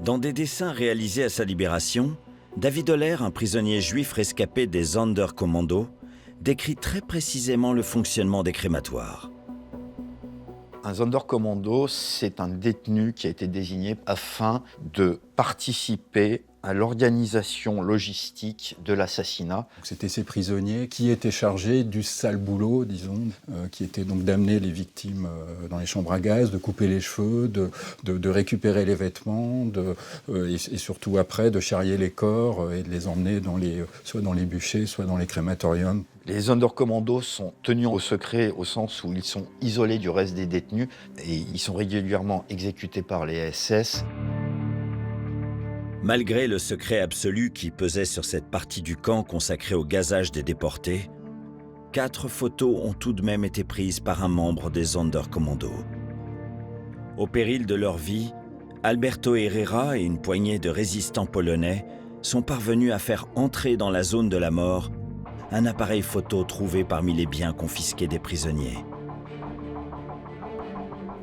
Dans des dessins réalisés à sa libération, David Oller, un prisonnier juif rescapé des Sonderkommando, décrit très précisément le fonctionnement des crématoires. Un Sonderkommando, c'est un détenu qui a été désigné afin de participer à l'organisation logistique de l'assassinat. C'était ces prisonniers qui étaient chargés du sale boulot, disons, qui était donc d'amener les victimes dans les chambres à gaz, de couper les cheveux, de récupérer les vêtements, et surtout après de charrier les corps et de les emmener soit dans les bûchers, soit dans les crématoriums. Les Sonderkommando sont tenus au secret au sens où ils sont isolés du reste des détenus et ils sont régulièrement exécutés par les SS. Malgré le secret absolu qui pesait sur cette partie du camp consacrée au gazage des déportés, 4 photos ont tout de même été prises par un membre des Sonderkommando. Au péril de leur vie, Alberto Herrera et une poignée de résistants polonais sont parvenus à faire entrer dans la zone de la mort un appareil photo trouvé parmi les biens confisqués des prisonniers.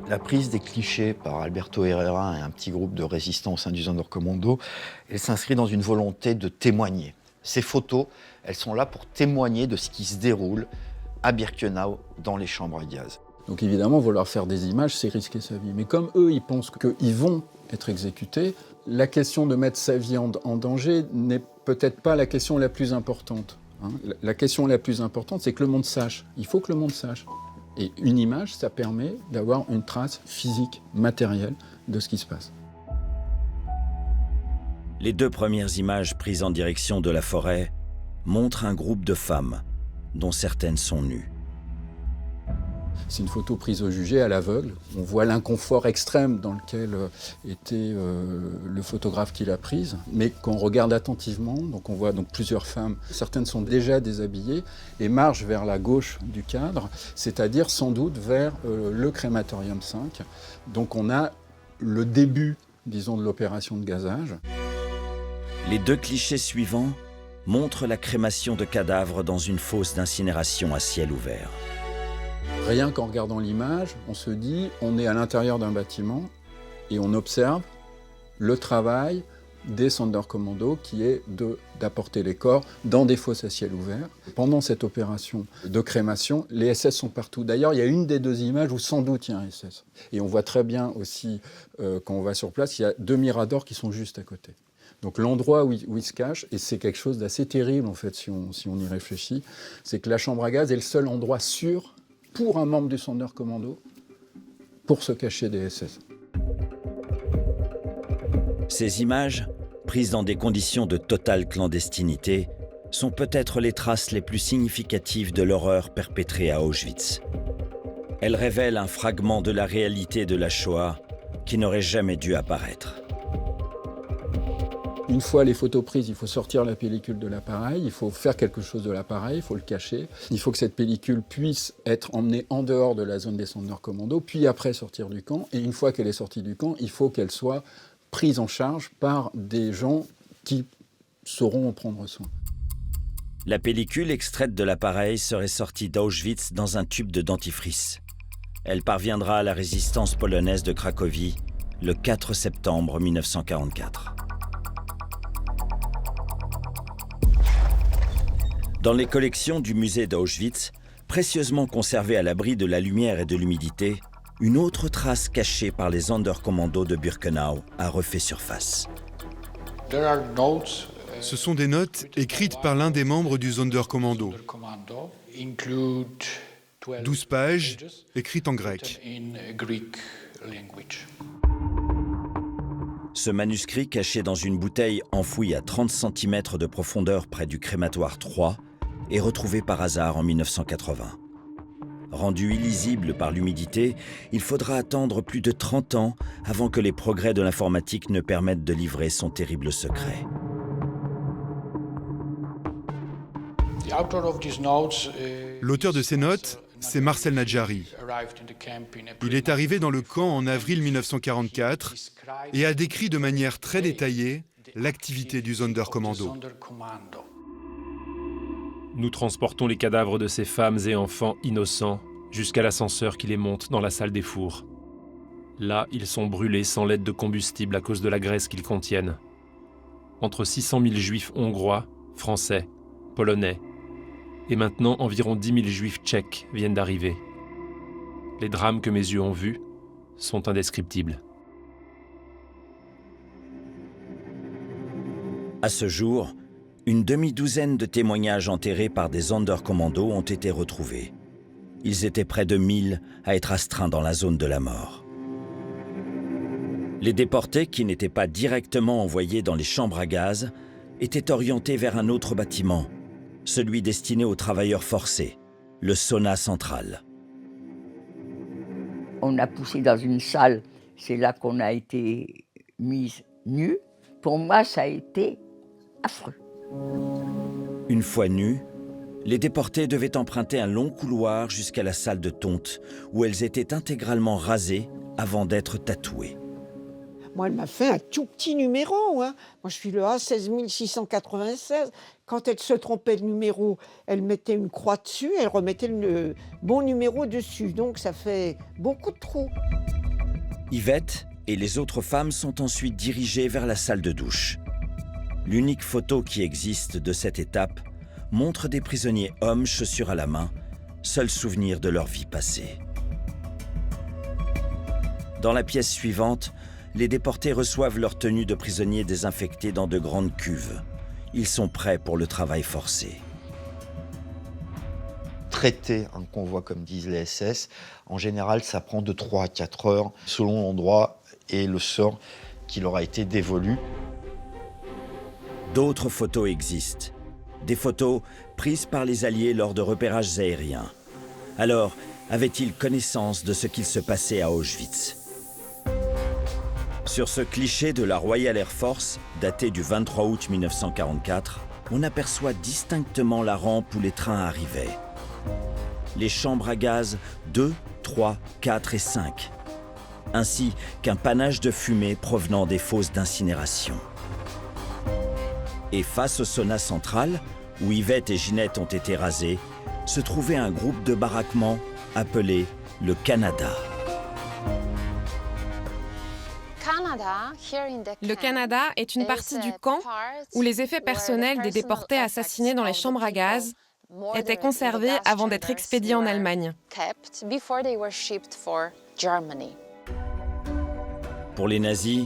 La prise des clichés par Alberto Herrera et un petit groupe de résistants au sein du Sonderkommando, elle s'inscrit dans une volonté de témoigner. Ces photos, elles sont là pour témoigner de ce qui se déroule à Birkenau dans les chambres à gaz. Donc évidemment, vouloir faire des images, c'est risquer sa vie. Mais comme eux, ils pensent qu'ils vont être exécutés, la question de mettre sa vie en danger n'est peut-être pas la question la plus importante. La question la plus importante, c'est que le monde sache. Il faut que le monde sache. Et une image, ça permet d'avoir une trace physique, matérielle de ce qui se passe. Les 2 premières images prises en direction de la forêt montrent un groupe de femmes, dont certaines sont nues. C'est une photo prise au jugé à l'aveugle. On voit l'inconfort extrême dans lequel était le photographe qui l'a prise. Mais qu'on regarde attentivement, donc on voit donc plusieurs femmes. Certaines sont déjà déshabillées et marchent vers la gauche du cadre, c'est-à-dire sans doute vers le crématorium 5. Donc on a le début, disons, de l'opération de gazage. Les 2 clichés suivants montrent la crémation de cadavres dans une fosse d'incinération à ciel ouvert. Rien qu'en regardant l'image, on se dit, on est à l'intérieur d'un bâtiment et on observe le travail des Sonderkommando qui est d'apporter les corps dans des fosses à ciel ouvert. Pendant cette opération de crémation, les SS sont partout. D'ailleurs, il y a une des 2 images où sans doute il y a un SS. Et on voit très bien aussi, quand on va sur place, il y a 2 miradors qui sont juste à côté. Donc l'endroit où il se cache, et c'est quelque chose d'assez terrible en fait si on y réfléchit, c'est que la chambre à gaz est le seul endroit sûr pour un membre du Sonderkommando, pour se cacher des SS. Ces images, prises dans des conditions de totale clandestinité, sont peut-être les traces les plus significatives de l'horreur perpétrée à Auschwitz. Elles révèlent un fragment de la réalité de la Shoah qui n'aurait jamais dû apparaître. Une fois les photos prises, il faut sortir la pellicule de l'appareil, il faut faire quelque chose de l'appareil, il faut le cacher. Il faut que cette pellicule puisse être emmenée en dehors de la zone des Sonderkommando, puis après sortir du camp. Et une fois qu'elle est sortie du camp, il faut qu'elle soit prise en charge par des gens qui sauront en prendre soin. La pellicule extraite de l'appareil serait sortie d'Auschwitz dans un tube de dentifrice. Elle parviendra à la résistance polonaise de Cracovie le 4 septembre 1944. Dans les collections du musée d'Auschwitz, précieusement conservées à l'abri de la lumière et de l'humidité, une autre trace cachée par les Sonderkommando de Birkenau a refait surface. Ce sont des notes écrites par l'un des membres du Sonderkommando. 12 pages écrites en grec. Ce manuscrit, caché dans une bouteille enfouie à 30 cm de profondeur près du crématoire 3, est retrouvé par hasard en 1980. Rendu illisible par l'humidité, il faudra attendre plus de 30 ans avant que les progrès de l'informatique ne permettent de livrer son terrible secret. L'auteur de ces notes, c'est Marcel Nadjari. Il est arrivé dans le camp en avril 1944 et a décrit de manière très détaillée l'activité du Sonderkommando. Nous transportons les cadavres de ces femmes et enfants innocents jusqu'à l'ascenseur qui les monte dans la salle des fours. Là, ils sont brûlés sans l'aide de combustible à cause de la graisse qu'ils contiennent. Entre 600 000 juifs hongrois, français, polonais, et maintenant environ 10 000 juifs tchèques viennent d'arriver. Les drames que mes yeux ont vus sont indescriptibles. À ce jour, une demi-douzaine de témoignages enterrés par des Sonderkommando ont été retrouvés. Ils étaient près de 1000 à être astreints dans la zone de la mort. Les déportés, qui n'étaient pas directement envoyés dans les chambres à gaz, étaient orientés vers un autre bâtiment, celui destiné aux travailleurs forcés, le sauna central. On a poussé dans une salle, c'est là qu'on a été mis nus. Pour moi, ça a été affreux. Une fois nus, les déportés devaient emprunter un long couloir jusqu'à la salle de tonte, où elles étaient intégralement rasées avant d'être tatouées. Moi, elle m'a fait un tout petit numéro. Hein. Moi, je suis le A16 696. Quand elle se trompait de numéro, elle mettait une croix dessus, elle remettait le bon numéro dessus. Donc, ça fait beaucoup de trous. Yvette et les autres femmes sont ensuite dirigées vers la salle de douche. L'unique photo qui existe de cette étape montre des prisonniers hommes, chaussures à la main, seul souvenir de leur vie passée. Dans la pièce suivante, les déportés reçoivent leur tenue de prisonniers désinfectés dans de grandes cuves. Ils sont prêts pour le travail forcé. Traiter un convoi, comme disent les SS, en général, ça prend de 3 à 4 heures, selon l'endroit et le sort qui leur a été dévolu. D'autres photos existent. Des photos prises par les Alliés lors de repérages aériens. Alors, avaient-ils connaissance de ce qu'il se passait à Auschwitz ? Sur ce cliché de la Royal Air Force, daté du 23 août 1944, on aperçoit distinctement la rampe où les trains arrivaient. Les chambres à gaz 2, 3, 4 et 5, ainsi qu'un panache de fumée provenant des fosses d'incinération. Et face au sauna central, où Yvette et Ginette ont été rasées, se trouvait un groupe de baraquements appelé le Canada. Le Canada est une partie du camp où les effets personnels des déportés assassinés dans les chambres à gaz étaient conservés avant d'être expédiés en Allemagne. Pour les nazis,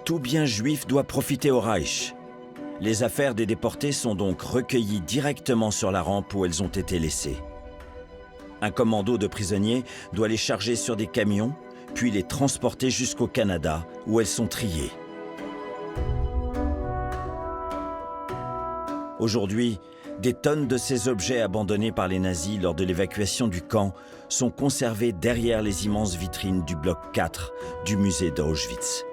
tout bien juif doit profiter au Reich. Les affaires des déportés sont donc recueillies directement sur la rampe où elles ont été laissées. Un commando de prisonniers doit les charger sur des camions, puis les transporter jusqu'au Canada, où elles sont triées. Aujourd'hui, des tonnes de ces objets abandonnés par les nazis lors de l'évacuation du camp sont conservés derrière les immenses vitrines du bloc 4 du musée d'Auschwitz.